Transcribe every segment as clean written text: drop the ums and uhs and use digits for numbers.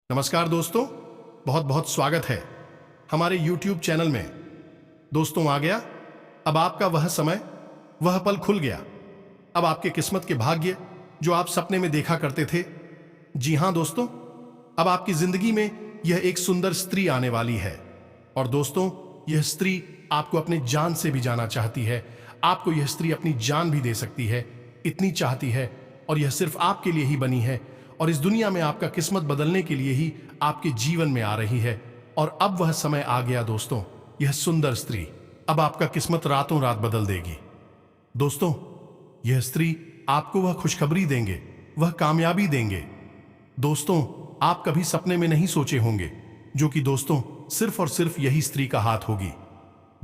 नमस्कार दोस्तों, बहुत बहुत स्वागत है हमारे YouTube चैनल में। दोस्तों, आ गया अब आपका वह समय, वह पल खुल गया। अब आपके किस्मत के भाग्य जो आप सपने में देखा करते थे, जी हां दोस्तों, अब आपकी जिंदगी में यह एक सुंदर स्त्री आने वाली है। और दोस्तों, यह स्त्री आपको अपने जान से भी जाना चाहती है। आपको यह स्त्री अपनी जान भी दे सकती है, इतनी चाहती है, और यह सिर्फ आपके लिए ही बनी है और इस दुनिया में आपका किस्मत बदलने के लिए ही आपके जीवन में आ रही है। और अब वह समय आ गया दोस्तों, यह सुंदर स्त्री अब आपका किस्मत रातों रात बदल देगी। दोस्तों, यह स्त्री आपको वह खुशखबरी देंगे, वह कामयाबी देंगे दोस्तों, आप कभी सपने में नहीं सोचे होंगे, जो कि दोस्तों सिर्फ और सिर्फ यही स्त्री का हाथ होगी।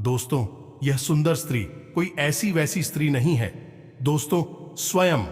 दोस्तों, यह सुंदर स्त्री कोई ऐसी वैसी स्त्री नहीं है दोस्तों, स्वयं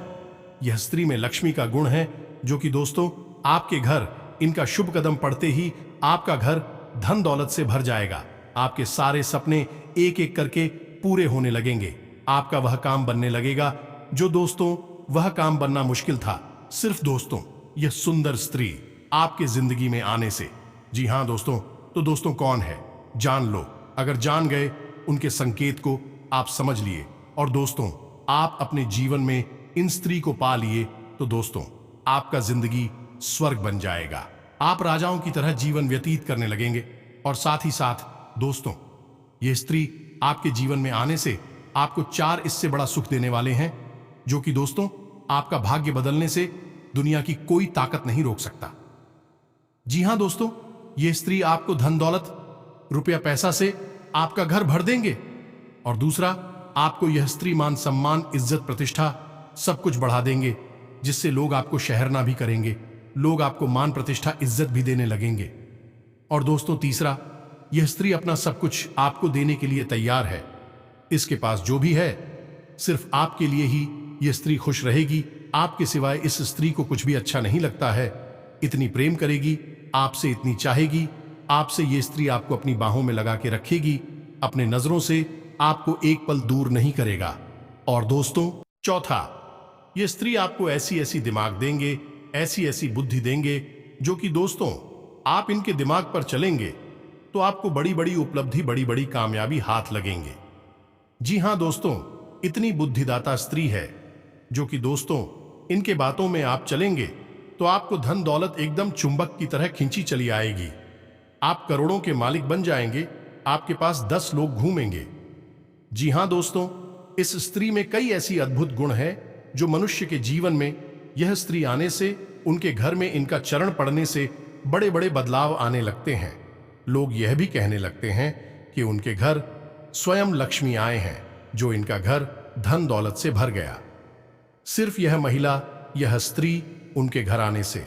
यह स्त्री में लक्ष्मी का गुण है, जो कि दोस्तों आपके घर इनका शुभ कदम पड़ते ही आपका घर धन दौलत से भर जाएगा। आपके सारे सपने एक एक करके पूरे होने लगेंगे। आपका वह काम बनने लगेगा जो दोस्तों वह काम बनना मुश्किल था, सिर्फ दोस्तों यह सुंदर स्त्री आपके जिंदगी में आने से। जी हां दोस्तों, तो दोस्तों कौन है, जान लो। अगर जान गए, उनके संकेत को आप समझ लिए और दोस्तों आप अपने जीवन में इन स्त्री को पा लिए, तो दोस्तों आपका जिंदगी स्वर्ग बन जाएगा। आप राजाओं की तरह जीवन व्यतीत करने लगेंगे। और साथ ही साथ दोस्तों, ये स्त्री आपके जीवन में आने से आपको 4 इससे बड़ा सुख देने वाले हैं, जो कि दोस्तों आपका भाग्य बदलने से दुनिया की कोई ताकत नहीं रोक सकता। जी हां दोस्तों, ये स्त्री आपको धन दौलत, रुपया पैसा से आपका घर भर देंगे। और दूसरा, आपको यह स्त्री मान सम्मान, इज्जत, प्रतिष्ठा सब कुछ बढ़ा देंगे, जिससे लोग आपको शहरना भी करेंगे। लोग आपको मान, प्रतिष्ठा, इज्जत भी देने लगेंगे। और दोस्तों तीसरा, यह स्त्री अपना सब कुछ आपको देने के लिए तैयार है। इसके पास जो भी है सिर्फ आपके लिए ही यह स्त्री खुश रहेगी। आपके सिवाय इस स्त्री को कुछ भी अच्छा नहीं लगता है। इतनी प्रेम करेगी आपसे, इतनी चाहेगी आपसे, यह स्त्री आपको अपनी बाहों में लगा के रखेगी, अपने नजरों से आपको एक पल दूर नहीं करेगा। और दोस्तों चौथा, यह स्त्री आपको ऐसी ऐसी दिमाग देंगे, ऐसी ऐसी बुद्धि देंगे, जो कि दोस्तों आप इनके दिमाग पर चलेंगे तो आपको बड़ी बड़ी उपलब्धि, बड़ी बड़ी कामयाबी हाथ लगेंगे। जी हां दोस्तों, इतनी बुद्धिदाता स्त्री है, जो कि दोस्तों इनके बातों में आप चलेंगे तो आपको धन दौलत एकदम चुंबक की तरह खींची चली आएगी। आप करोड़ों के मालिक बन जाएंगे। आपके पास 10 लोग घूमेंगे। जी हां दोस्तों, इस स्त्री में कई ऐसी अद्भुत गुण है, जो मनुष्य के जीवन में यह स्त्री आने से, उनके घर में इनका चरण पड़ने से बड़े बड़े बदलाव आने लगते हैं। लोग यह भी कहने लगते हैं कि उनके घर स्वयं लक्ष्मी आए हैं, जो इनका घर धन दौलत से भर गया, सिर्फ यह महिला, यह स्त्री उनके घर आने से।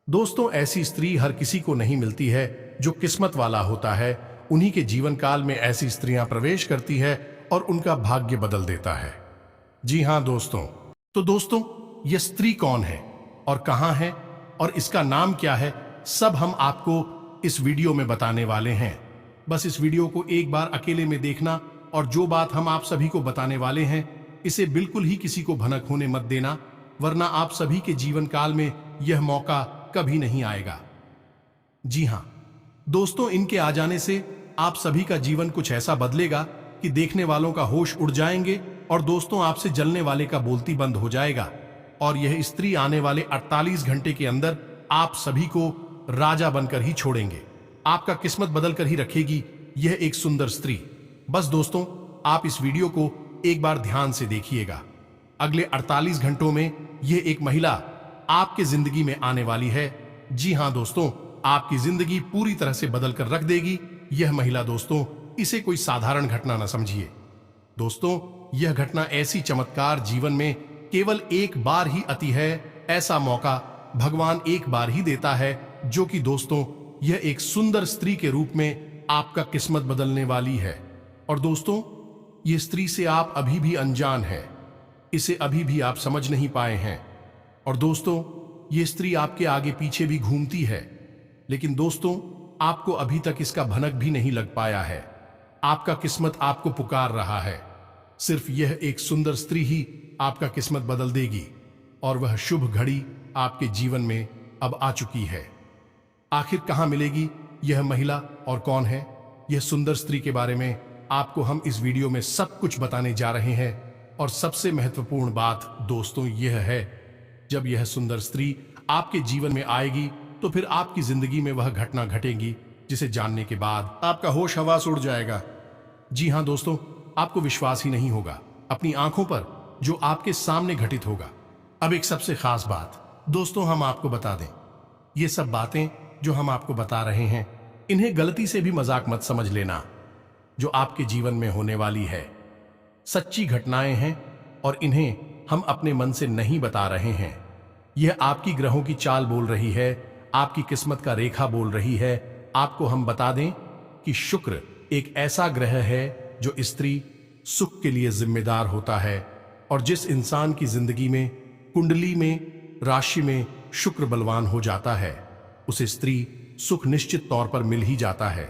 दोस्तों, ऐसी स्त्री हर किसी को नहीं मिलती है जो किस्मत वाला होता है। उन्हीं के जीवन काल में ऐसी स्त्रियां प्रवेश करती है और उनका भाग्य बदल देता है। जी हां दोस्तों, तो दोस्तों यह स्त्री कौन है और कहां है और इसका नाम क्या है, सब हम आपको इस वीडियो में बताने वाले हैं। बस इस वीडियो को एक बार अकेले में देखना, और जो बात हम आप सभी को बताने वाले हैं, इसे बिल्कुल ही किसी को भनक होने मत देना, वरना आप सभी के जीवन काल में यह मौका कभी नहीं आएगा। जी हां दोस्तों, इनके आ जाने से आप सभी का जीवन कुछ ऐसा बदलेगा कि देखने वालों का होश उड़ जाएंगे, और दोस्तों आपसे जलने वाले का बोलती बंद हो जाएगा। और यह स्त्री आने वाले 48 घंटे के अंदर आप सभी को राजा बनकर ही छोड़ेंगे। आपका किस्मत बदल कर ही रखेगी यह एक सुंदर स्त्री। बस दोस्तों, आप इस वीडियो को एक बार ध्यान से देखिएगा। अगले 48 घंटों में यह एक महिला आपके जिंदगी में आने वाली है। जी हां दोस्तों, आपकी जिंदगी पूरी तरह से बदल कर रख देगी यह महिला। दोस्तों, इसे कोई साधारण घटना न समझिए। दोस्तों, यह घटना ऐसी चमत्कार जीवन में केवल एक बार ही आती है। ऐसा मौका भगवान एक बार ही देता है, जो कि दोस्तों यह एक सुंदर स्त्री के रूप में आपका किस्मत बदलने वाली है। और दोस्तों, यह स्त्री से आप अभी भी अनजान हैं, इसे अभी भी आप समझ नहीं पाए हैं। और दोस्तों, यह स्त्री आपके आगे पीछे भी घूमती है, लेकिन दोस्तों आपको अभी तक इसका भनक भी नहीं लग पाया है। आपका किस्मत आपको पुकार रहा है। सिर्फ यह एक सुंदर स्त्री ही आपका किस्मत बदल देगी, और वह शुभ घड़ी आपके जीवन में अब आ चुकी है। आखिर कहां मिलेगी यह महिला और कौन है यह सुंदर स्त्री के बारे में आपको हम इस वीडियो में सब कुछ बताने जा रहे हैं। और सबसे महत्वपूर्ण बात दोस्तों यह है, जब यह सुंदर स्त्री आपके जीवन में आएगी तो फिर आपकी जिंदगी में वह घटना घटेगी जिसे जानने के बाद आपका होश हवास उड़ जाएगा। जी हां दोस्तों, आपको विश्वास ही नहीं होगा अपनी आंखों पर जो आपके सामने घटित होगा। अब एक सबसे खास बात दोस्तों हम आपको बता दें, ये सब बातें जो हम आपको बता रहे हैं इन्हें गलती से भी मजाक मत समझ लेना। जो आपके जीवन में होने वाली है सच्ची घटनाएं हैं और इन्हें हम अपने मन से नहीं बता रहे हैं। यह आपकी ग्रहों की चाल बोल रही है, आपकी किस्मत का रेखा बोल रही है। आपको हम बता दें कि शुक्र एक ऐसा ग्रह है जो स्त्री सुख के लिए जिम्मेदार होता है। और जिस इंसान की जिंदगी में कुंडली में राशि में शुक्र बलवान हो जाता है उसे स्त्री सुख निश्चित तौर पर मिल ही जाता है।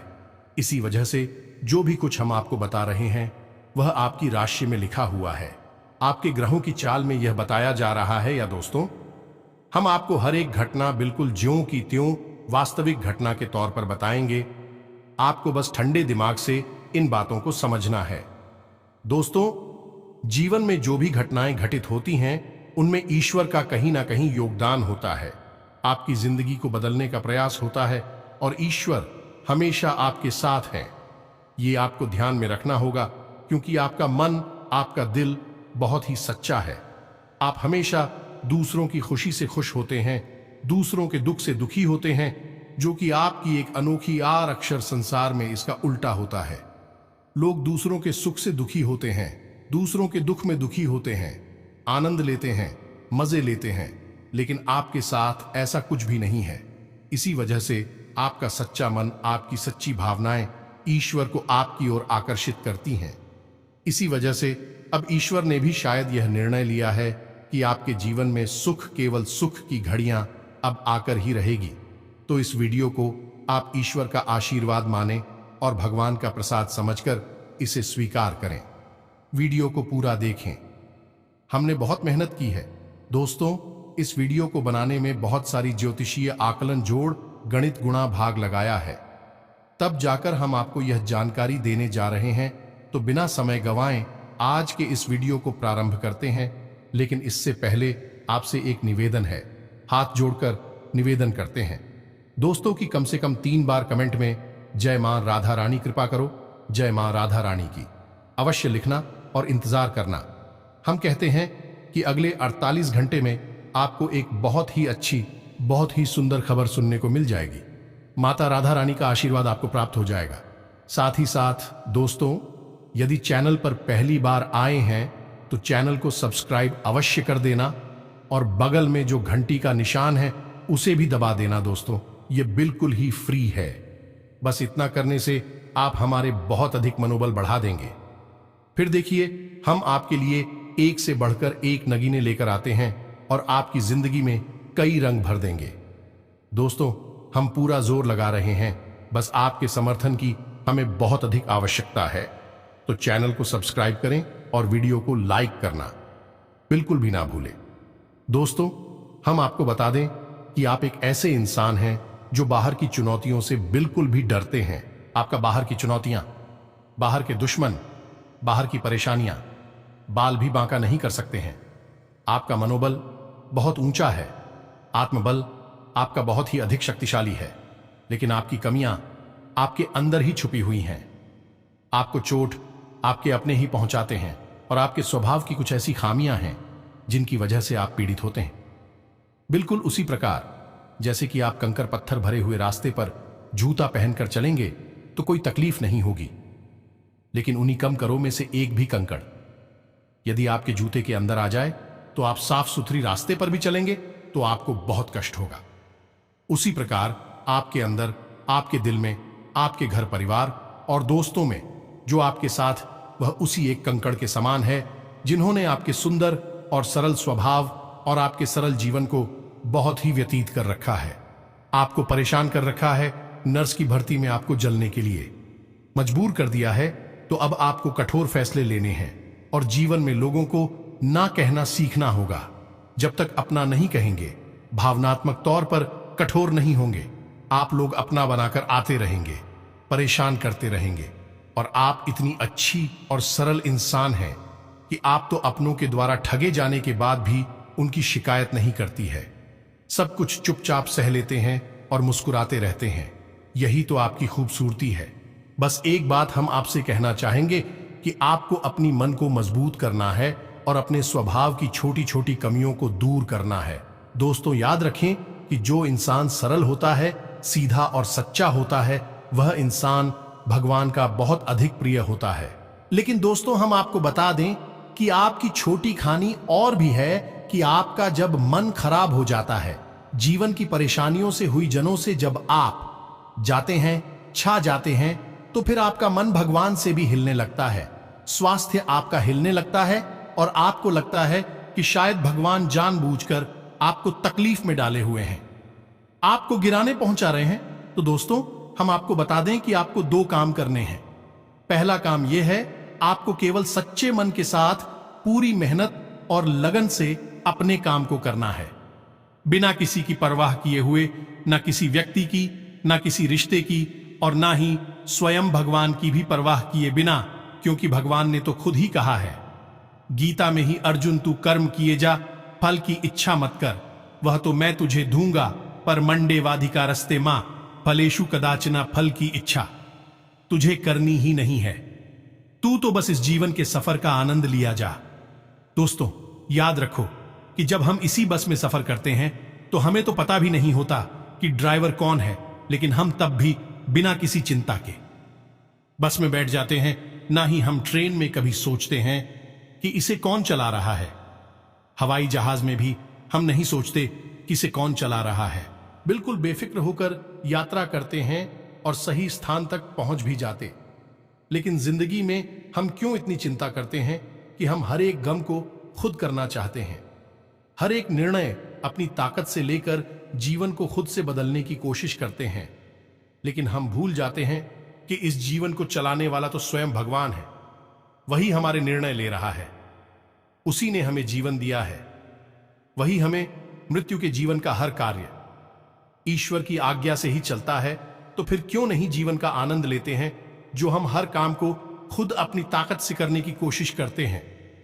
इसी वजह से जो भी कुछ हम आपको बता रहे हैं वह आपकी राशि में लिखा हुआ है, आपके ग्रहों की चाल में यह बताया जा रहा है। या दोस्तों हम आपको हर एक घटना बिल्कुल ज्यों की त्यों वास्तविक घटना के तौर पर बताएंगे। आपको बस ठंडे दिमाग से इन बातों को समझना है। दोस्तों जीवन में जो भी घटनाएं घटित होती हैं उनमें ईश्वर का कहीं ना कहीं योगदान होता है। आपकी जिंदगी को बदलने का प्रयास होता है और ईश्वर हमेशा आपके साथ है। ये आपको ध्यान में रखना होगा क्योंकि आपका मन आपका दिल बहुत ही सच्चा है। आप हमेशा दूसरों की खुशी से खुश होते हैं, दूसरों के दुख से दुखी होते हैं, जो कि आपकी एक अनोखी आर अक्षर संसार में इसका उल्टा होता है। लोग दूसरों के सुख से दुखी होते हैं, दूसरों के दुख में दुखी होते हैं, आनंद लेते हैं, मजे लेते हैं, लेकिन आपके साथ ऐसा कुछ भी नहीं है। इसी वजह से आपका सच्चा मन, आपकी सच्ची भावनाएं ईश्वर को आपकी ओर आकर्षित करती हैं। इसी वजह से अब ईश्वर ने भी शायद यह निर्णय लिया है कि आपके जीवन में सुख, केवल सुख की घड़ियां अब आकर ही रहेगी। तो इस वीडियो को आप ईश्वर का आशीर्वाद माने और भगवान का प्रसाद समझकर इसे स्वीकार करें। वीडियो को पूरा देखें। हमने बहुत मेहनत की है दोस्तों, इस वीडियो को बनाने में बहुत सारी ज्योतिषीय आकलन, जोड़, गणित, गुणा भाग लगाया है। तब जाकर हम आपको यह जानकारी देने जा रहे हैं। तो बिना समय गंवाएं आज के इस वीडियो को प्रारंभ करते हैं। लेकिन इससे पहले आपसे एक निवेदन है, हाथ जोड़कर निवेदन करते हैं दोस्तों कि कम से कम 3 बार कमेंट में जय मां राधा रानी कृपा करो, जय मां राधा रानी की अवश्य लिखना और इंतजार करना। हम कहते हैं कि अगले 48 घंटे में आपको एक बहुत ही अच्छी, बहुत ही सुंदर खबर सुनने को मिल जाएगी। माता राधा रानी का आशीर्वाद आपको प्राप्त हो जाएगा। साथ ही साथ दोस्तों यदि चैनल पर पहली बार आए हैं तो चैनल को सब्सक्राइब अवश्य कर देना और बगल में जो घंटी का निशान है उसे भी दबा देना। दोस्तों ये बिल्कुल ही फ्री है। बस इतना करने से आप हमारे बहुत अधिक मनोबल बढ़ा देंगे। फिर देखिए हम आपके लिए एक से बढ़कर एक नगीने लेकर आते हैं और आपकी जिंदगी में कई रंग भर देंगे। दोस्तों हम पूरा जोर लगा रहे हैं, बस आपके समर्थन की हमें बहुत अधिक आवश्यकता है। तो चैनल को सब्सक्राइब करें और वीडियो को लाइक करना बिल्कुल भी ना भूलें। दोस्तों हम आपको बता दें कि आप एक ऐसे इंसान हैं जो बाहर की चुनौतियों से बिल्कुल भी डरते हैं। आपका बाहर की चुनौतियां, बाहर के दुश्मन, बाहर की परेशानियां बाल भी बांका नहीं कर सकते हैं। आपका मनोबल बहुत ऊंचा है, आत्मबल आपका बहुत ही अधिक शक्तिशाली है, लेकिन आपकी कमियां आपके अंदर ही छुपी हुई हैं। आपको चोट आपके अपने ही पहुंचाते हैं और आपके स्वभाव की कुछ ऐसी खामियां हैं जिनकी वजह से आप पीड़ित होते हैं। बिल्कुल उसी प्रकार जैसे कि आप कंकर पत्थर भरे हुए रास्ते पर जूता पहनकर चलेंगे तो कोई तकलीफ नहीं होगी, लेकिन उन्हीं कंकरों में से एक भी कंकड़ यदि आपके जूते के अंदर आ जाए तो आप साफ सुथरी रास्ते पर भी चलेंगे तो आपको बहुत कष्ट होगा। उसी प्रकार आपके अंदर, आपके दिल में, आपके घर परिवार और दोस्तों में जो आपके साथ वह उसी एक कंकड़ के समान है जिन्होंने आपके सुंदर और सरल स्वभाव और आपके सरल जीवन को बहुत ही व्यतीत कर रखा है, आपको परेशान कर रखा है, नर्स की भर्ती में आपको जलने के लिए मजबूर कर दिया है। तो अब आपको कठोर फैसले लेने हैं और जीवन में लोगों को ना कहना सीखना होगा। जब तक अपना नहीं कहेंगे, भावनात्मक तौर पर कठोर नहीं होंगे। आप लोग अपना बनाकर आते रहेंगे, परेशान करते रहेंगे। और आप इतनी अच्छी और सरल इंसान हैं कि आप तो अपनों के द्वारा ठगे जाने के बाद भी उनकी शिकायत नहीं करती है। सब कुछ चुपचाप सह लेते हैं और मुस्कुराते रहते हैं। यही तो आपकी खूबसूरती है। बस एक बात हम आपसे कहना चाहेंगे कि आपको अपनी मन को मजबूत करना है और अपने स्वभाव की छोटी छोटी कमियों को दूर करना है। दोस्तों, याद रखें कि जो इंसान सरल होता है, सीधा और सच्चा होता है, वह इंसान भगवान का बहुत अधिक प्रिय होता है। लेकिन दोस्तों, हम आपको बता दें कि आपकी छोटी खानी और भी है कि आपका जब मन खराब हो जाता है, जीवन की परेशानियों से हुई जनों से जब आप जाते हैं, छा जाते हैं, तो फिर आपका मन भगवान से भी हिलने लगता है। स्वास्थ्य आपका हिलने लगता है और आपको लगता है कि शायद भगवान जानबूझकर आपको तकलीफ में डाले हुए हैं, आपको गिराने पहुंचा रहे हैं। तो दोस्तों, हम आपको बता दें कि आपको 2 काम करने हैं। पहला काम यह है, आपको केवल सच्चे मन के साथ पूरी मेहनत और लगन से अपने काम को करना है, बिना किसी की परवाह किए हुए, ना किसी व्यक्ति की, ना किसी रिश्ते की, और ना ही स्वयं भगवान की भी परवाह किए बिना, क्योंकि भगवान ने तो खुद ही कहा है गीता में ही, अर्जुन तू कर्म किए जा, फल की इच्छा मत कर, वह तो मैं तुझे दूंगा, पर मंडे वाधिका रस्ते मां, फलेशु कदाचना, फल की इच्छा तुझे करनी ही नहीं है। तू तो बस इस जीवन के सफर का आनंद लिया जा। दोस्तों, याद रखो कि जब हम इसी बस में सफर करते हैं तो हमें तो पता भी नहीं होता कि ड्राइवर कौन है, लेकिन हम तब भी बिना किसी चिंता के बस में बैठ जाते हैं। ना ही हम ट्रेन में कभी सोचते हैं कि इसे कौन चला रहा है। हवाई जहाज में भी हम नहीं सोचते कि इसे कौन चला रहा है। बिल्कुल बेफिक्र होकर यात्रा करते हैं और सही स्थान तक पहुंच भी जाते। लेकिन जिंदगी में हम क्यों इतनी चिंता करते हैं कि हम हर एक गम को खुद करना चाहते हैं, हर एक निर्णय अपनी ताकत से लेकर जीवन को खुद से बदलने की कोशिश करते हैं। लेकिन हम भूल जाते हैं कि इस जीवन को चलाने वाला तो स्वयं भगवान है। वही हमारे निर्णय ले रहा है, उसी ने हमें जीवन दिया है, वही हमें मृत्यु के जीवन का हर कार्य ईश्वर की आज्ञा से ही चलता है। तो फिर क्यों नहीं जीवन का आनंद लेते हैं, जो हम हर काम को खुद अपनी ताकत से करने की कोशिश करते हैं।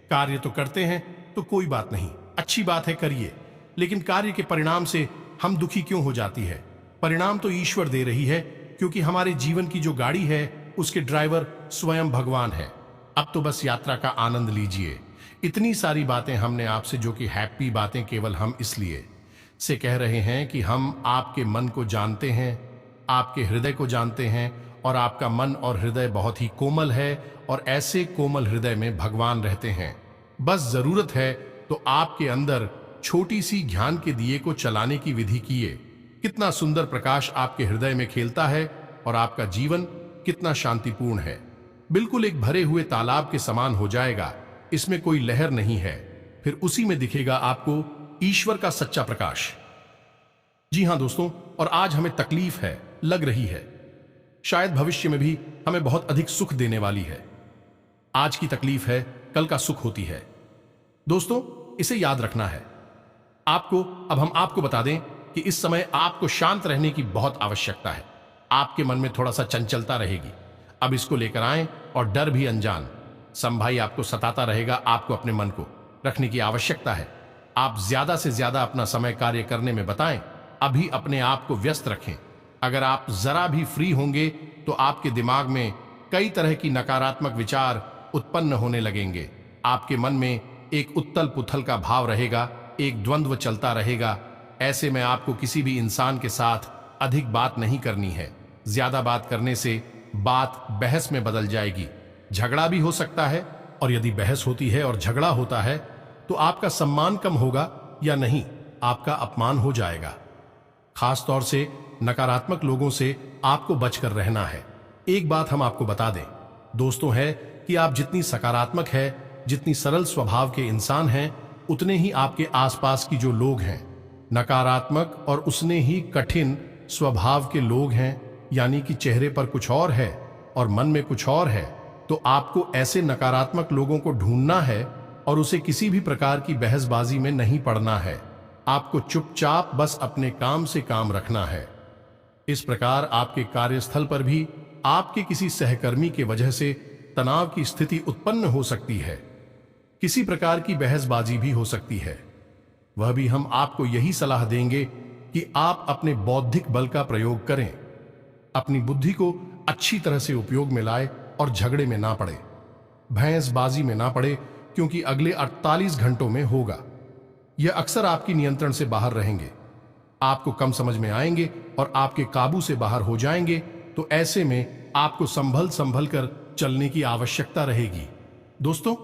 कार्य तो करते हैं तो कोई बात नहीं, अच्छी बात है, करिए, लेकिन कार्य के परिणाम से हम दुखी क्यों हो जाती है? परिणाम तो ईश्वर दे रही है, क्योंकि हमारे जीवन की जो गाड़ी है उसके ड्राइवर स्वयं भगवान है। अब तो बस यात्रा का आनंद लीजिए। इतनी सारी बातें हमने आपसे, जो कि हैप्पी बातें केवल हम इसलिए से कह रहे हैं कि हम आपके मन को जानते हैं, आपके हृदय को जानते हैं, और आपका मन और हृदय बहुत ही कोमल है, और ऐसे कोमल हृदय में भगवान रहते हैं। बस जरूरत है तो आपके अंदर छोटी सी ज्ञान के दिए को चलाने की विधि कीजिए। कितना सुंदर प्रकाश आपके हृदय में खेलता है और आपका जीवन कितना शांतिपूर्ण है। बिल्कुल एक भरे हुए तालाब के समान हो जाएगा, इसमें कोई लहर नहीं है। फिर उसी में दिखेगा आपको ईश्वर का सच्चा प्रकाश। जी हां दोस्तों, और आज हमें तकलीफ है, लग रही है, शायद भविष्य में भी हमें बहुत अधिक सुख देने वाली है। आज की तकलीफ है, कल का सुख होती है। दोस्तों, इसे याद रखना है आपको। अब हम आपको बता दें कि इस समय आपको शांत रहने की बहुत आवश्यकता है। आपके मन में थोड़ा सा चंचलता रहेगी, अब इसको लेकर आएं, और डर भी अनजान संभाई आपको सताता रहेगा। आपको अपने मन को रखने की आवश्यकता है। आप ज्यादा से ज्यादा अपना समय कार्य करने में बताएं। अभी अपने आप को व्यस्त रखें। अगर आप जरा भी फ्री होंगे तो आपके दिमाग में कई तरह की नकारात्मक विचार उत्पन्न होने लगेंगे। आपके मन में एक उथल पुथल का भाव रहेगा, एक द्वंद्व चलता रहेगा। ऐसे में आपको किसी भी इंसान के साथ अधिक बात नहीं करनी है। ज्यादा बात करने से बात बहस में बदल जाएगी, झगड़ा भी हो सकता है, और यदि बहस होती है और झगड़ा होता है तो आपका सम्मान कम होगा या नहीं, आपका अपमान हो जाएगा। खास तौर से नकारात्मक लोगों से आपको बचकर रहना है। एक बात हम आपको बता दें दोस्तों, है कि आप जितनी सकारात्मक है, जितनी सरल स्वभाव के इंसान हैं, उतने ही आपके आसपास की जो लोग हैं नकारात्मक और उसने ही कठिन स्वभाव के लोग हैं। यानी कि चेहरे पर कुछ और है और मन में कुछ और है। तो आपको ऐसे नकारात्मक लोगों को ढूंढना है और उसे किसी भी प्रकार की बहसबाजी में नहीं पड़ना है। आपको चुपचाप बस अपने काम से काम रखना है। इस प्रकार आपके कार्यस्थल पर भी आपके किसी सहकर्मी के वजह से तनाव की स्थिति उत्पन्न हो सकती है। किसी प्रकार की बहसबाजी भी हो सकती है। वह भी हम आपको यही सलाह देंगे कि आप अपने बौद्धिक बल का प्रयोग करें, अपनी बुद्धि को अच्छी तरह से उपयोग में लाए और झगड़े में ना पड़े, भैंसबाजी में ना पड़े, क्योंकि अगले 48 घंटों में होगा। यह अक्सर आपकी नियंत्रण से बाहर रहेंगे, आपको कम समझ में आएंगे और आपके काबू से बाहर हो जाएंगे। तो ऐसे में आपको संभल संभल कर चलने की आवश्यकता रहेगी। दोस्तों,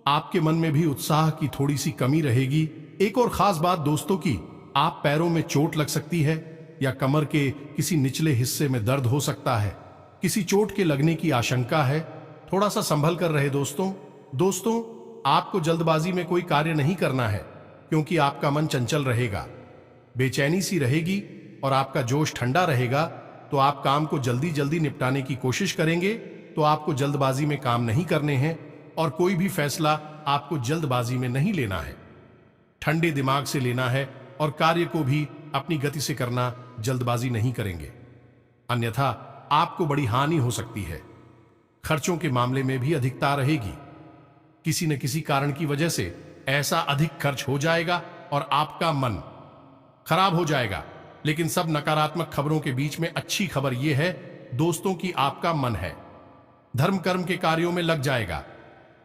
आपके मन में भी उत्साह की थोड़ी सी कमी रहेगी। एक और खास बात दोस्तों की, आप पैरों में चोट लग सकती है या कमर के किसी निचले हिस्से में दर्द हो सकता है। किसी चोट के लगने की आशंका है। थोड़ा सा संभल कर रहे दोस्तों, आपको जल्दबाजी में कोई कार्य नहीं करना है, क्योंकि आपका मन चंचल रहेगा, बेचैनी सी रहेगी और आपका जोश ठंडा रहेगा। तो आप काम को जल्दी जल्दी निपटाने की कोशिश करेंगे। तो आपको जल्दबाजी में काम नहीं करने हैं और कोई भी फैसला आपको जल्दबाजी में नहीं लेना है। ठंडे दिमाग से लेना है और कार्य को भी अपनी गति से करना, जल्दबाजी नहीं करेंगे, अन्यथा आपको बड़ी हानि हो सकती है। खर्चों के मामले में भी अधिकता रहेगी। किसी न किसी कारण की वजह से ऐसा अधिक खर्च हो जाएगा और आपका मन खराब हो जाएगा। लेकिन सब नकारात्मक खबरों के बीच में अच्छी खबर यह है दोस्तों कि आपका मन है, धर्म कर्म के कार्यों में लग जाएगा।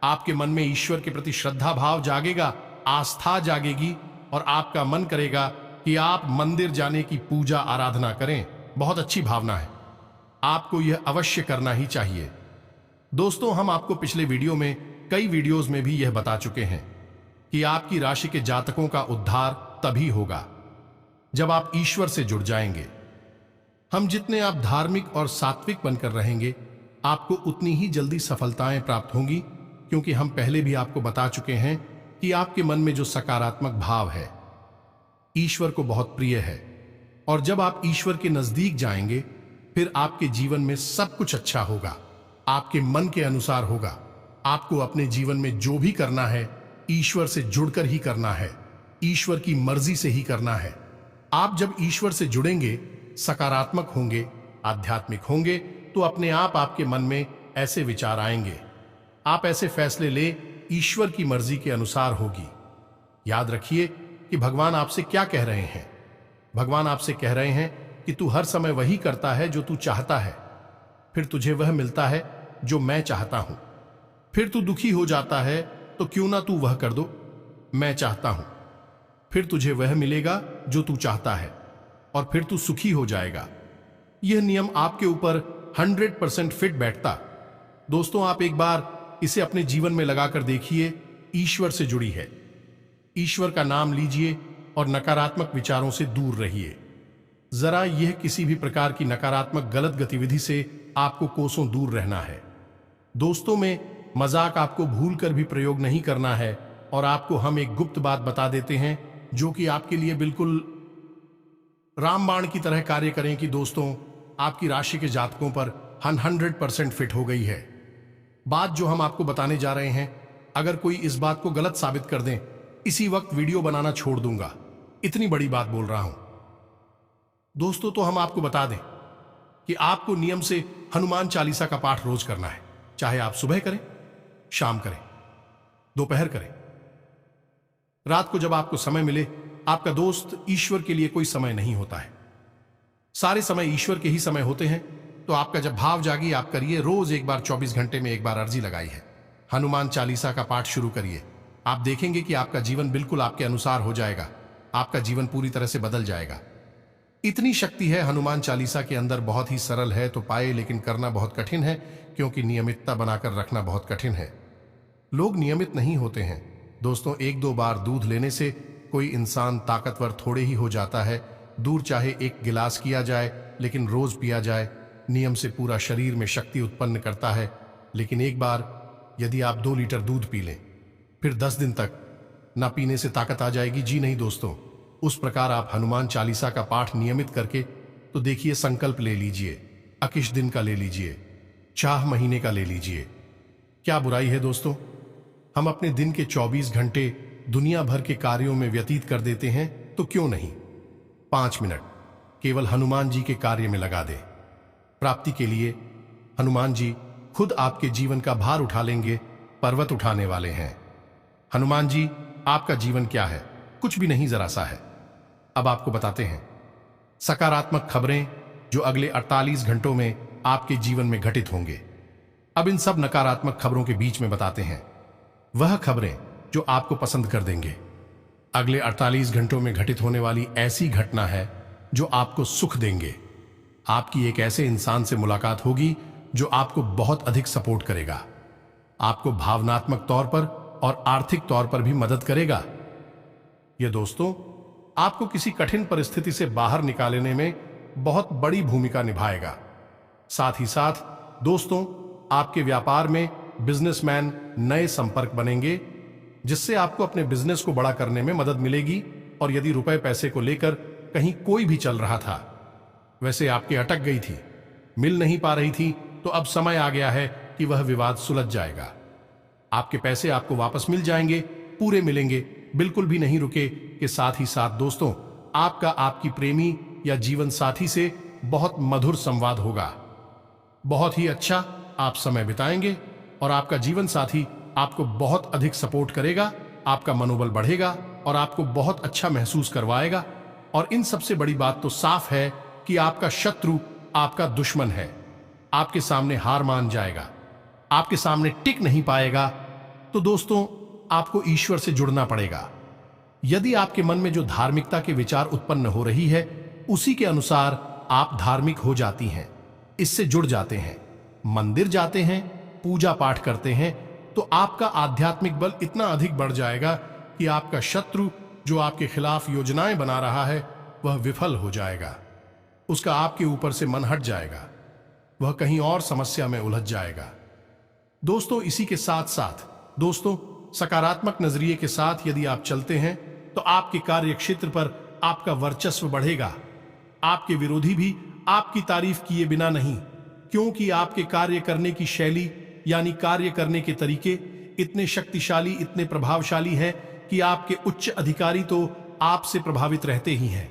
आपके मन में ईश्वर के प्रति श्रद्धा भाव जागेगा, आस्था जागेगी और आपका मन करेगा कि आप मंदिर जाने की पूजा आराधना करें। बहुत अच्छी भावना है, आपको यह अवश्य करना ही चाहिए। दोस्तों, हम आपको पिछले वीडियो में, कई वीडियोस में भी यह बता चुके हैं कि आपकी राशि के जातकों का उद्धार तभी होगा जब आप ईश्वर से जुड़ जाएंगे। हम जितने आप धार्मिक और सात्विक बनकर रहेंगे, आपको उतनी ही जल्दी सफलताएं प्राप्त होंगी, क्योंकि हम पहले भी आपको बता चुके हैं कि आपके मन में जो सकारात्मक भाव है ईश्वर को बहुत प्रिय है। और जब आप ईश्वर के नजदीक जाएंगे, फिर आपके जीवन में सब कुछ अच्छा होगा, आपके मन के अनुसार होगा। आपको अपने जीवन में जो भी करना है ईश्वर से जुड़कर ही करना है, ईश्वर की मर्जी से ही करना है। आप जब ईश्वर से जुड़ेंगे, सकारात्मक होंगे, आध्यात्मिक होंगे, तो अपने आप आपके मन में ऐसे विचार आएंगे, आप ऐसे फैसले ले, ईश्वर की मर्जी के अनुसार होगी। याद रखिए कि भगवान आपसे क्या कह रहे हैं। भगवान आपसे कह रहे हैं कि तू हर समय वही करता है जो तू चाहता है, फिर तुझे वह मिलता है जो मैं चाहता हूं। फिर तू दुखी हो जाता है, तो क्यों ना तू वह कर दो मैं चाहता हूं, फिर तुझे वह मिलेगा जो तू चाहता है और फिर तू सुखी हो जाएगा। यह नियम आपके ऊपर 100% फिट बैठता। दोस्तों, आप एक बार इसे अपने जीवन में लगाकर देखिए। ईश्वर से जुड़ी है, ईश्वर का नाम लीजिए और नकारात्मक विचारों से दूर रहिए। जरा यह किसी भी प्रकार की नकारात्मक गलत गतिविधि से आपको कोसों दूर रहना है। दोस्तों में मजाक आपको भूलकर भी प्रयोग नहीं करना है। और आपको हम एक गुप्त बात बता देते हैं जो कि आपके लिए बिल्कुल रामबाण की तरह कार्य करें कि दोस्तों, आपकी राशि के जातकों पर 100% फिट हो गई है। बात जो हम आपको बताने जा रहे हैं, अगर कोई इस बात को गलत साबित कर दें, इसी वक्त वीडियो बनाना छोड़ दूंगा। इतनी बड़ी बात बोल रहा हूं दोस्तों। तो हम आपको बता दें कि आपको नियम से हनुमान चालीसा का पाठ रोज करना है, चाहे आप सुबह करें, शाम करें, दोपहर करें, रात को, जब आपको समय मिले। आपका दोस्त, ईश्वर के लिए कोई समय नहीं होता है, सारे समय ईश्वर के ही समय होते हैं। तो आपका जब भाव जागी, आप करिए, रोज एक बार 24 घंटे में एक बार अर्जी लगाई है, हनुमान चालीसा का पाठ शुरू करिए। आप देखेंगे कि आपका जीवन बिल्कुल आपके अनुसार हो जाएगा, आपका जीवन पूरी तरह से बदल जाएगा। इतनी शक्ति है हनुमान चालीसा के अंदर, बहुत ही सरल है तो पाए, लेकिन करना बहुत कठिन है, क्योंकि नियमितता बनाकर रखना बहुत कठिन है। लोग नियमित नहीं होते हैं दोस्तों। 1-2 बार दूध लेने से कोई इंसान ताकतवर थोड़े ही हो जाता है। दूध चाहे 1 गिलास किया जाए, लेकिन रोज पिया जाए, नियम से पूरा शरीर में शक्ति उत्पन्न करता है। लेकिन एक बार यदि आप 2 लीटर दूध पी लें, फिर 10 दिन तक ना पीने से ताकत आ जाएगी? जी नहीं दोस्तों। उस प्रकार आप हनुमान चालीसा का पाठ नियमित करके, तो देखिए, संकल्प ले लीजिए, 21 दिन का ले लीजिए, 4 महीने का ले लीजिए। क्या बुराई है दोस्तों? हम अपने दिन के 24 घंटे दुनिया भर के कार्यों में व्यतीत कर देते हैं, तो क्यों नहीं 5 मिनट केवल हनुमान जी के कार्य में लगा दे। प्राप्ति के लिए हनुमान जी खुद आपके जीवन का भार उठा लेंगे, पर्वत उठाने वाले हैं। हनुमान जी, आपका जीवन क्या है? कुछ भी नहीं, जरा सा है। अब आपको बताते हैं सकारात्मक खबरें जो अगले 48 घंटों में आपके जीवन में घटित होंगे। अब इन सब नकारात्मक खबरों के बीच में बताते हैं वह खबरें जो आपको पसंद कर देंगे। अगले 48 घंटों में घटित होने वाली ऐसी घटना है जो आपको सुख देंगे। आपकी एक ऐसे इंसान से मुलाकात होगी जो आपको बहुत अधिक सपोर्ट करेगा, आपको भावनात्मक तौर पर और आर्थिक तौर पर भी मदद करेगा। यह दोस्तों आपको किसी कठिन परिस्थिति से बाहर निकालने में बहुत बड़ी भूमिका निभाएगा। साथ ही साथ दोस्तों आपके व्यापार में बिजनेसमैन नए संपर्क बनेंगे जिससे आपको अपने बिजनेस को बड़ा करने में मदद मिलेगी। और यदि रुपए पैसे को लेकर कहीं कोई भी चल रहा था, वैसे आपके अटक गई थी, मिल नहीं पा रही थी, तो अब समय आ गया है कि वह विवाद सुलझ जाएगा। आपके पैसे आपको वापस मिल जाएंगे, पूरे मिलेंगे, बिल्कुल भी नहीं रुके। के साथ ही साथ दोस्तों आपका आपकी प्रेमी या जीवन साथी से बहुत मधुर संवाद होगा। बहुत ही अच्छा आप समय बिताएंगे और आपका जीवन साथी आपको बहुत अधिक सपोर्ट करेगा, आपका मनोबल बढ़ेगा और आपको बहुत अच्छा महसूस करवाएगा। और इन सबसे बड़ी बात तो साफ है कि आपका शत्रु आपका दुश्मन है, आपके सामने हार मान जाएगा, आपके सामने टिक नहीं पाएगा। तो दोस्तों आपको ईश्वर से जुड़ना पड़ेगा। यदि आपके मन में जो धार्मिकता के विचार उत्पन्न हो रही है उसी के अनुसार आप धार्मिक हो जाती हैं, इससे जुड़ जाते हैं, मंदिर जाते हैं, पूजा पाठ करते हैं, तो आपका आध्यात्मिक बल इतना अधिक बढ़ जाएगा कि आपका शत्रु जो आपके खिलाफ योजनाएं बना रहा है वह विफल हो जाएगा। उसका आपके ऊपर से मन हट जाएगा, वह कहीं और समस्या में उलझ जाएगा। दोस्तों इसी के साथ साथ दोस्तों सकारात्मक नजरिए के साथ यदि आप चलते हैं तो आपके कार्य क्षेत्र पर आपका वर्चस्व बढ़ेगा। आपके विरोधी भी आपकी तारीफ किए बिना नहीं, क्योंकि आपके कार्य करने की शैली यानी कार्य करने के तरीके इतने शक्तिशाली, इतने प्रभावशाली हैं कि आपके उच्च अधिकारी तो आपसे प्रभावित रहते ही हैं।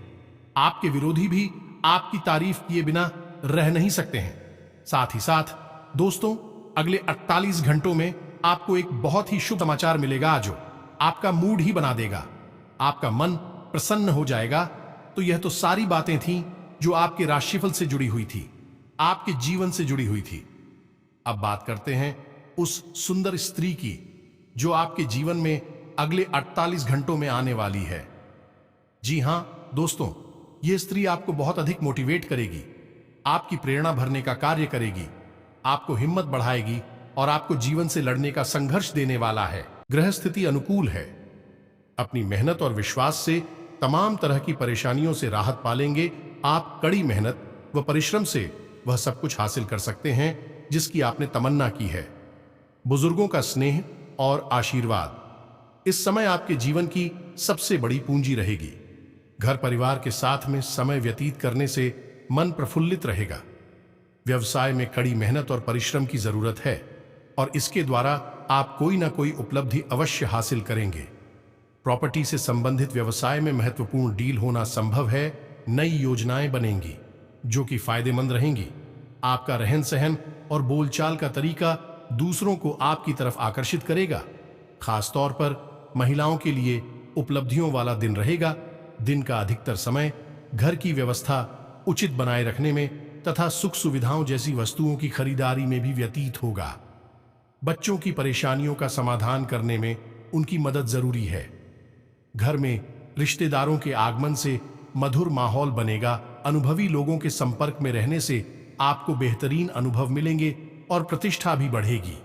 आपके विरोधी भी आपकी तारीफ किए बिना रह नहीं सकते हैं। साथ ही साथ दोस्तों अगले 48 घंटों में आपको एक बहुत ही शुभ समाचार मिलेगा जो आपका मूड ही बना देगा, आपका मन प्रसन्न हो जाएगा। तो यह तो सारी बातें थीं जो आपके राशिफल से जुड़ी हुई थी, आपके जीवन से जुड़ी हुई थी। अब बात करते हैं उस सुंदर स्त्री की जो आपके जीवन में अगले 48 घंटों में आने वाली है। जी हां दोस्तों, यह स्त्री आपको बहुत अधिक मोटिवेट करेगी, आपकी प्रेरणा भरने का कार्य करेगी, आपको हिम्मत बढ़ाएगी और आपको जीवन से लड़ने का संघर्ष देने वाला है। ग्रह स्थिति अनुकूल है। अपनी मेहनत और विश्वास से तमाम तरह की परेशानियों से राहत पालेंगे। आप कड़ी मेहनत व परिश्रम से वह सब कुछ हासिल कर सकते हैं जिसकी आपने तमन्ना की है। बुजुर्गों का स्नेह और आशीर्वाद इस समय आपके जीवन की सबसे बड़ी पूंजी रहेगी। घर परिवार के साथ में समय व्यतीत करने से मन प्रफुल्लित रहेगा। व्यवसाय में कड़ी मेहनत और परिश्रम की जरूरत है और इसके द्वारा आप कोई ना कोई उपलब्धि अवश्य हासिल करेंगे। प्रॉपर्टी से संबंधित व्यवसाय में महत्वपूर्ण डील होना संभव है। नई योजनाएं बनेंगी जो कि फायदेमंद रहेंगी। आपका रहन सहन और बोलचाल का तरीका दूसरों को आपकी तरफ आकर्षित करेगा। खासतौर पर महिलाओं के लिए उपलब्धियों वाला दिन रहेगा। दिन का अधिकतर समय घर की व्यवस्था उचित बनाए रखने में तथा सुख सुविधाओं जैसी वस्तुओं की खरीदारी में भी व्यतीत होगा। बच्चों की परेशानियों का समाधान करने में उनकी मदद जरूरी है। घर में रिश्तेदारों के आगमन से मधुर माहौल बनेगा। अनुभवी लोगों के संपर्क में रहने से आपको बेहतरीन अनुभव मिलेंगे और प्रतिष्ठा भी बढ़ेगी।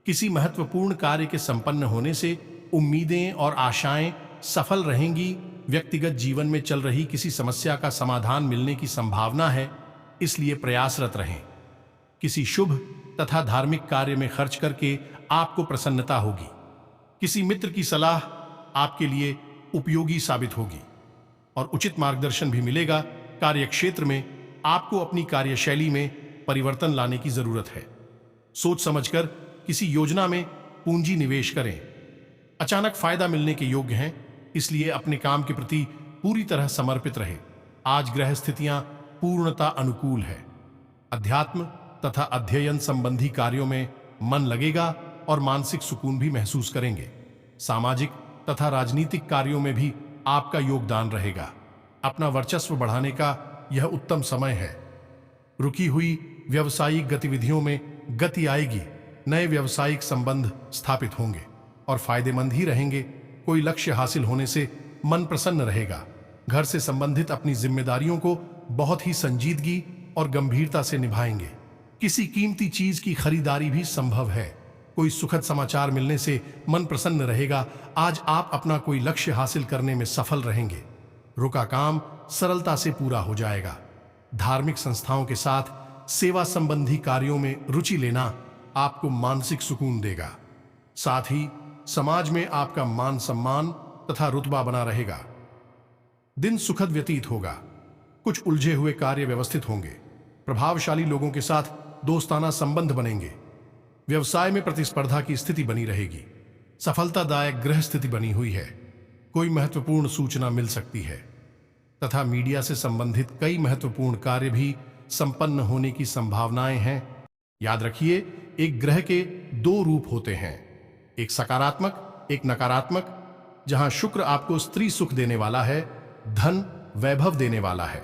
किसी महत्वपूर्ण कार्य के संपन्न होने से उम्मीदें और आशाएं सफल रहेंगी। व्यक्तिगत जीवन में चल रही किसी समस्या का समाधान मिलने की संभावना है, इसलिए प्रयासरत रहें। किसी शुभ तथा धार्मिक कार्य में खर्च करके आपको प्रसन्नता होगी। किसी मित्र की सलाह आपके लिए उपयोगी साबित होगी और उचित मार्गदर्शन भी मिलेगा। कार्यक्षेत्र में आपको अपनी कार्यशैली में परिवर्तन लाने की जरूरत है। सोच समझकर किसी योजना में पूंजी निवेश करें। अचानक फायदा मिलने के योग्य हैं, इसलिए अपने काम के प्रति पूरी तरह समर्पित रहे। आज ग्रह स्थितियां पूर्णता अनुकूल है। अध्यात्म तथा अध्ययन संबंधी कार्यों में मन लगेगा और मानसिक सुकून भी महसूस करेंगे। सामाजिक तथा राजनीतिक कार्यों में भी आपका योगदान रहेगा। अपना वर्चस्व बढ़ाने का यह उत्तम समय है। रुकी हुई व्यावसायिक गतिविधियों में गति आएगी। नए व्यावसायिक संबंध स्थापित होंगे और फायदेमंद ही रहेंगे। कोई लक्ष्य हासिल होने से मन प्रसन्न रहेगा। घर से संबंधित अपनी जिम्मेदारियों को बहुत ही संजीदगी और गंभीरता से निभाएंगे। किसी कीमती चीज की खरीदारी भी संभव है। कोई सुखद समाचार मिलने से मन प्रसन्न रहेगा। आज आप अपना कोई लक्ष्य हासिल करने में सफल रहेंगे। रुका काम सरलता से पूरा हो जाएगा। धार्मिक संस्थाओं के साथ सेवा संबंधी कार्यों में रुचि लेना आपको मानसिक सुकून देगा। साथ ही समाज में आपका मान सम्मान तथा रुतबा बना रहेगा। दिन सुखद व्यतीत होगा। कुछ उलझे हुए कार्य व्यवस्थित होंगे। प्रभावशाली लोगों के साथ दोस्ताना संबंध बनेंगे। व्यवसाय में प्रतिस्पर्धा की स्थिति बनी रहेगी। सफलतादायक ग्रह स्थिति बनी हुई है। कोई महत्वपूर्ण सूचना मिल सकती है तथा मीडिया से संबंधित कई महत्वपूर्ण कार्य भी संपन्न होने की संभावनाएं हैं। याद रखिए, एक ग्रह के दो रूप होते हैं, एक सकारात्मक, एक नकारात्मक। जहां शुक्र आपको स्त्री सुख देने वाला है, धन वैभव देने वाला है,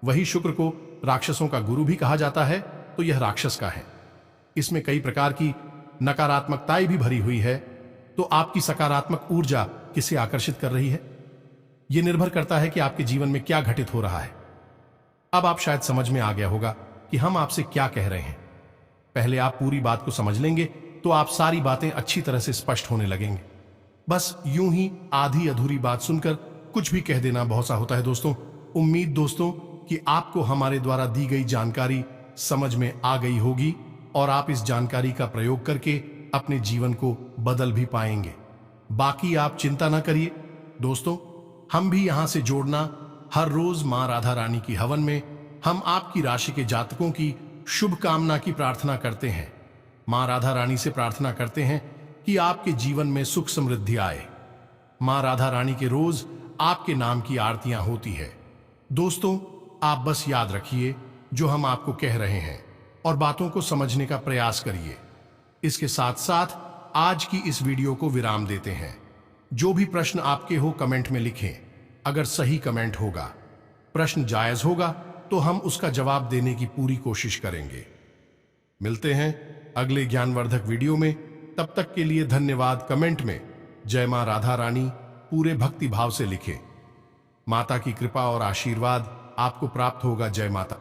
वही शुक्र को राक्षसों का गुरु भी कहा जाता है, तो यह राक्षस का है। इसमें कई प्रकार की नकारात्मकताएं भी भरी हुई है। तो आपकी सकारात्मक ऊर्जा किसे आकर्षित कर रही है, यह निर्भर करता है कि आपके जीवन में क्या घटित हो रहा है। अब आप शायद समझ में आ गया होगा कि हम आपसे क्या कह रहे हैं। पहले आप पूरी बात को समझ लेंगे तो आप सारी बातें अच्छी तरह से स्पष्ट होने लगेंगे। बस यूं ही आधी अधूरी बात सुनकर कुछ भी कह देना बहुत सा होता है। दोस्तों, उम्मीद दोस्तों कि आपको हमारे द्वारा दी गई जानकारी समझ में आ गई होगी और आप इस जानकारी का प्रयोग करके अपने जीवन को बदल भी पाएंगे। बाकी आप चिंता ना करिए दोस्तों, हम भी यहां से जोड़ना हर रोज मां राधा रानी की हवन में हम आपकी राशि के जातकों की शुभ कामना की प्रार्थना करते हैं। मां राधा रानी से प्रार्थना करते हैं कि आपके जीवन में सुख समृद्धि आए। मां राधा रानी के रोज आपके नाम की आरतियां होती है। दोस्तों, आप बस याद रखिए जो हम आपको कह रहे हैं और बातों को समझने का प्रयास करिए। इसके साथ साथ आज की इस वीडियो को विराम देते हैं। जो भी प्रश्न आपके हो कमेंट में लिखें। अगर सही कमेंट होगा, प्रश्न जायज होगा, तो हम उसका जवाब देने की पूरी कोशिश करेंगे। मिलते हैं अगले ज्ञानवर्धक वीडियो में। तब तक के लिए धन्यवाद। कमेंट में जय मां राधा रानी पूरे भक्ति भाव से लिखें। माता की कृपा और आशीर्वाद आपको प्राप्त होगा। जय माता।